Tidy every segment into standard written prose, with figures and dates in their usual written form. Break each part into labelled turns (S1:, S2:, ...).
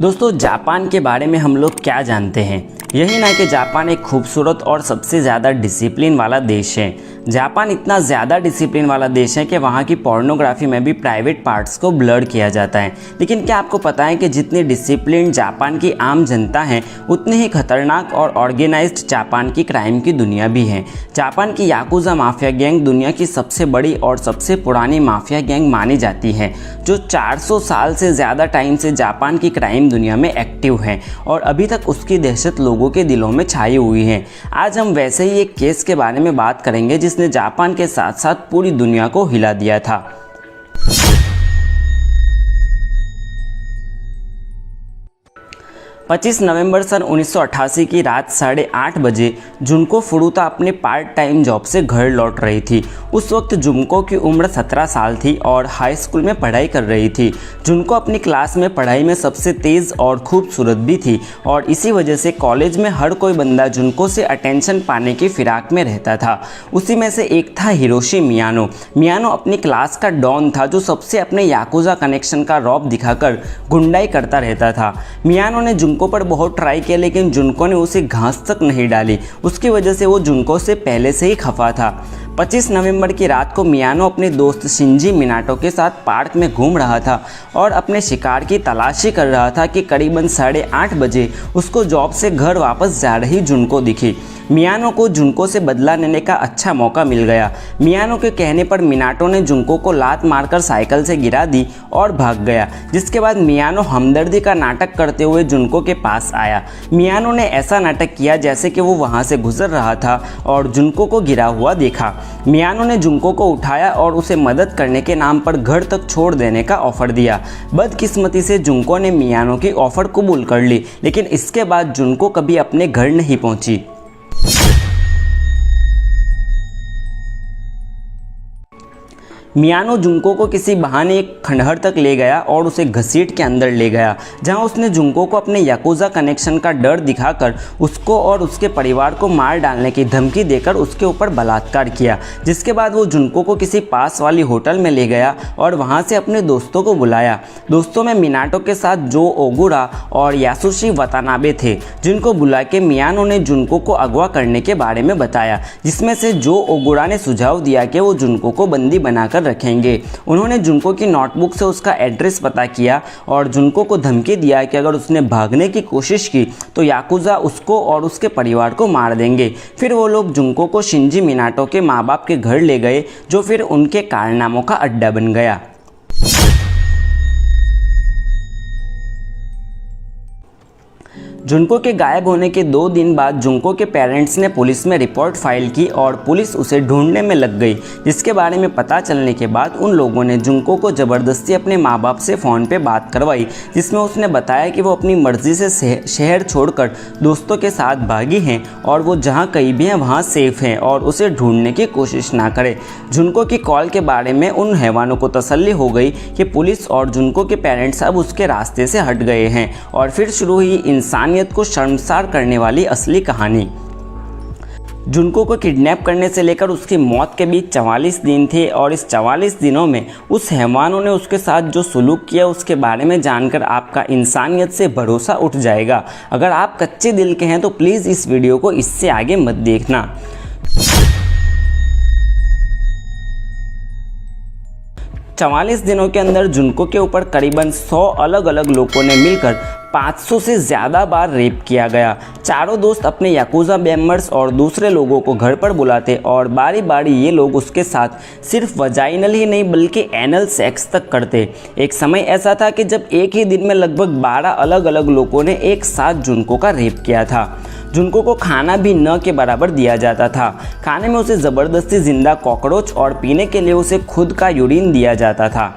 S1: दोस्तों, जापान के बारे में हम लोग क्या जानते हैं? यही ना कि जापान एक खूबसूरत और सबसे ज़्यादा डिसिप्लिन वाला देश है। जापान इतना ज़्यादा डिसिप्लिन वाला देश है कि वहाँ की पोर्नोग्राफी में भी प्राइवेट पार्ट्स को ब्लर किया जाता है। लेकिन क्या आपको पता है कि जितनी डिसिप्लिन जापान की आम जनता है, उतनी ही खतरनाक और ऑर्गेनाइज्ड जापान की क्राइम की दुनिया भी है। जापान की याकुजा माफिया गैंग दुनिया की सबसे बड़ी और सबसे पुरानी माफिया गैंग मानी जाती है, जो 400 साल से ज़्यादा टाइम से जापान की क्राइम दुनिया में एक्टिव है और अभी तक उसकी दहशत लोगों के दिलों में छाई हुई है। आज हम वैसे ही एक केस के बारे में बात करेंगे जिसने जापान के साथ साथ पूरी दुनिया को हिला दिया था। 25 नवंबर सन 1988 की रात 8:30 बजे जुनको फुरुता अपने पार्ट टाइम जॉब से घर लौट रही थी। उस वक्त जुनको की उम्र 17 साल थी और हाई स्कूल में पढ़ाई कर रही थी। जुनको अपनी क्लास में पढ़ाई में सबसे तेज़ और खूबसूरत भी थी और इसी वजह से कॉलेज में हर कोई बंदा जुनको से अटेंशन पाने की फिराक में रहता था। उसी में से एक था हिरोशी मियानो। मियानो अपनी क्लास का डॉन था, जो सबसे अपने याकुजा कनेक्शन का रौब दिखाकर गुंडाई करता रहता था। मियानो ने जुनको पर बहुत ट्राई किया, लेकिन जुनको ने उसे घास तक नहीं डाली। उसकी वजह से वो जुनको से पहले से ही खफा था। 25 नवंबर की रात को मियानो अपने दोस्त शिंजी मिनाटो के साथ पार्क में घूम रहा था और अपने शिकार की तलाशी कर रहा था कि करीबन 8:30 बजे उसको जॉब से घर वापस जा रही जुनको दिखी। मियानो को जुनको से बदला लेने का अच्छा मौका मिल गया। मियानो के कहने पर मिनाटो ने जुनको को लात मारकर साइकिल से गिरा दी और भाग गया, जिसके बाद मियानो हमदर्दी का नाटक करते हुए जुनको के पास आया। मियानो ने ऐसा नाटक किया जैसे कि वो वहाँ से गुजर रहा था और जुनको को गिरा हुआ देखा। मियानो ने जुनको को उठाया और उसे मदद करने के नाम पर घर तक छोड़ देने का ऑफ़र दिया। बदकिस्मती से जुनको ने मियानो की ऑफ़र कबूल कर ली, लेकिन इसके बाद जुनको कभी अपने घर नहीं पहुंची। मियानो जुनको को किसी बहाने एक खंडहर तक ले गया और उसे घसीट के अंदर ले गया, जहां उसने जुनको को अपने याकुजा कनेक्शन का डर दिखाकर उसको और उसके परिवार को मार डालने की धमकी देकर उसके ऊपर बलात्कार किया। जिसके बाद वो जुनको को किसी पास वाली होटल में ले गया और वहां से अपने दोस्तों को बुलाया। दोस्तों में मिनाटो के साथ जो ओगुरा और यासुशी वतानाबे थे, जिनको बुला के मियानो ने जुनको को अगवा करने के बारे में बताया, जिसमें से जो ओगुरा ने सुझाव दिया कि वो जुनको को बंदी बनाकर रखेंगे। उन्होंने जुनको की नोटबुक से उसका एड्रेस पता किया और जुनको को धमकी दिया कि अगर उसने भागने की कोशिश की तो याकुजा उसको और उसके परिवार को मार देंगे। फिर वो लोग जुनको को शिंजी मिनाटो के माँ बाप के घर ले गए, जो फिर उनके कारनामों का अड्डा बन गया। जुनको के गायब होने के 2 दिन बाद जुनको के पेरेंट्स ने पुलिस में रिपोर्ट फाइल की और पुलिस उसे ढूंढने में लग गई, जिसके बारे में पता चलने के बाद उन लोगों ने जुनको को ज़बरदस्ती अपने माँ बाप से फ़ोन पे बात करवाई, जिसमें उसने बताया कि वो अपनी मर्ज़ी से शहर छोड़कर दोस्तों के साथ भागी हैं और वो जहाँ कहीं भी हैं वहाँ सेफ़ हैं और उसे ढूंढने की कोशिश ना करे। जुनको की कॉल के बारे में उन हैवानों को तसल्ली हो गई कि पुलिस और जुनको के पेरेंट्स अब उसके रास्ते से हट गए हैं और फिर शुरू हुई इंसानियत को शर्मसार करने वाली असली कहानी। जुनको को किडनैप करने से लेकर उसकी मौत के बीच 44 दिन थे और इस 44 दिनों में उस हैवानों ने उसके साथ जो सुलूक किया उसके बारे में जानकर आपका इंसानियत से भरोसा उठ जाएगा। अगर आप कच्चे दिल के हैं तो प्लीज़ इस वीडियो को इससे आगे मत देखना। 44 दिनों के अंदर जुनको के ऊपर करीबन 100 अलग अलग लोगों ने मिलकर 500 से ज़्यादा बार रेप किया गया। चारों दोस्त अपने याकुजा मेंबर्स और दूसरे लोगों को घर पर बुलाते और बारी बारी ये लोग उसके साथ सिर्फ वजाइनल ही नहीं बल्कि एनल सेक्स तक करते। एक समय ऐसा था कि जब एक ही दिन में लगभग 12 अलग अलग लोगों ने एक साथ जुनको का रेप किया था। जुनको को खाना भी न के बराबर दिया जाता था। खाने में उसे ज़बरदस्ती जिंदा कॉकरोच और पीने के लिए उसे खुद का यूरिन दिया जाता था।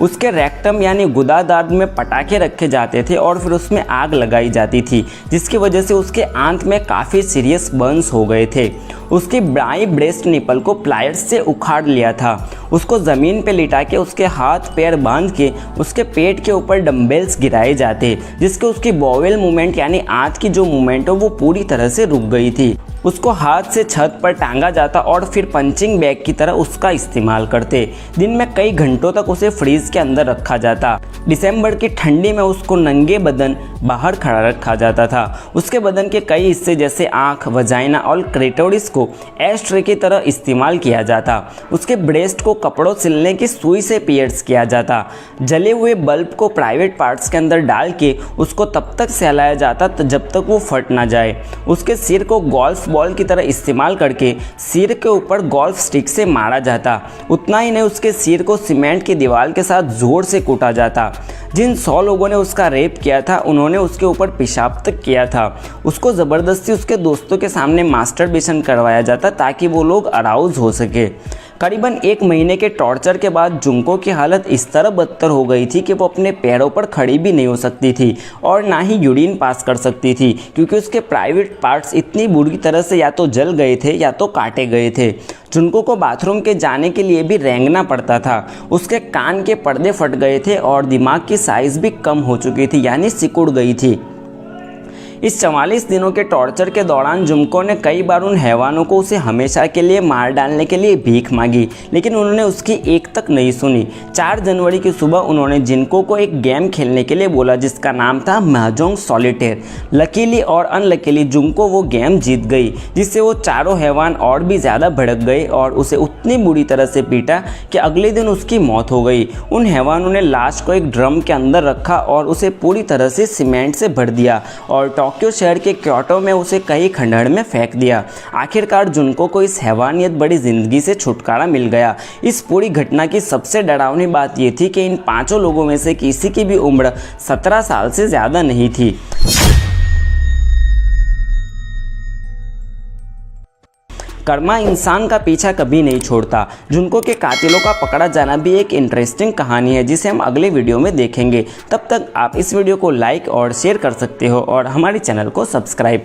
S1: उसके रेक्टम यानी गुदादार में पटाखे रखे जाते थे और फिर उसमें आग लगाई जाती थी, जिसकी वजह से उसके आंत में काफ़ी सीरियस बर्न्स हो गए थे। उसकी बाईं ब्रेस्ट निपल को प्लायर्स से उखाड़ लिया था। उसको ज़मीन पे लिटा के उसके हाथ पैर बांध के उसके पेट के ऊपर डंबल्स गिराए जाते, जिसके उसकी बॉवेल मूवमेंट यानी आंत की जो मूवमेंट हो वो पूरी तरह से रुक गई थी। उसको हाथ से छत पर टांगा जाता और फिर पंचिंग बैग की तरह उसका इस्तेमाल करते। दिन में कई घंटों तक उसे फ्रीज के अंदर रखा जाता। दिसंबर की ठंडी में उसको नंगे बदन बाहर खड़ा रखा जाता था। उसके बदन के कई हिस्से जैसे आँख, वजाइना और क्लिटोरिस को एश-ट्रे की तरह इस्तेमाल किया जाता। उसके ब्रेस्ट को कपड़ों सिलने की सुई से पियर्स किया जाता। जले हुए बल्ब को प्राइवेट पार्ट्स के अंदर डाल के उसको तब तक सहलाया जाता जब तक वो फट ना जाए। उसके सिर को गोल्फ बॉल की तरह इस्तेमाल करके सिर के ऊपर गोल्फ स्टिक से मारा जाता। उतना ही नहीं, उसके सिर को सीमेंट की दीवार के साथ जोर से कूटा जाता। जिन 100 लोगों ने उसका रेप किया था उन्होंने उसके ऊपर पेशाब तक किया था। उसको ज़बरदस्ती उसके दोस्तों के सामने मास्टरबेशन करवाया जाता ताकि वो लोग अराउज हो सके। करीबन 1 महीने के टॉर्चर के बाद जुंको की हालत इस तरह बदतर हो गई थी कि वो अपने पैरों पर खड़ी भी नहीं हो सकती थी और ना ही यूरिन पास कर सकती थी, क्योंकि उसके प्राइवेट पार्ट्स इतनी बुरी तरह से या तो जल गए थे या तो काटे गए थे। जुनको को बाथरूम के जाने के लिए भी रेंगना पड़ता था। उसके कान के पर्दे फट गए थे और दिमाग की साइज़ भी कम हो चुकी थी, यानी सिकुड़ गई थी। इस 44 दिनों के टॉर्चर के दौरान जुंको ने कई बार उन हैवानों को उसे हमेशा के लिए मार डालने के लिए भीख मांगी, लेकिन उन्होंने उसकी एक तक नहीं सुनी। 4 जनवरी की सुबह उन्होंने जिनको को एक गेम खेलने के लिए बोला जिसका नाम था महजोंग सॉलिटेयर। लकीली और अनलकीली जुंको वो गेम जीत गई, जिससे वो चारों हैवान और भी ज़्यादा भड़क गए और उसे उतनी बुरी तरह से पीटा कि अगले दिन उसकी मौत हो गई। उन हैवानों ने लाश को एक ड्रम के अंदर रखा और उसे पूरी तरह से सीमेंट से भर दिया और टोक्यो शहर के क्योटो में उसे कई खंडहर में फेंक दिया। आखिरकार जुनको को इस हैवानियत बड़ी जिंदगी से छुटकारा मिल गया। इस पूरी घटना की सबसे डरावनी बात यह थी कि इन 5 लोगों में से किसी की भी उम्र 17 साल से ज़्यादा नहीं थी। कर्मा इंसान का पीछा कभी नहीं छोड़ता। जुनको के कातिलों का पकड़ा जाना भी एक इंटरेस्टिंग कहानी है जिसे हम अगले वीडियो में देखेंगे। तब तक आप इस वीडियो को लाइक और शेयर कर सकते हो और हमारे चैनल को सब्सक्राइब कर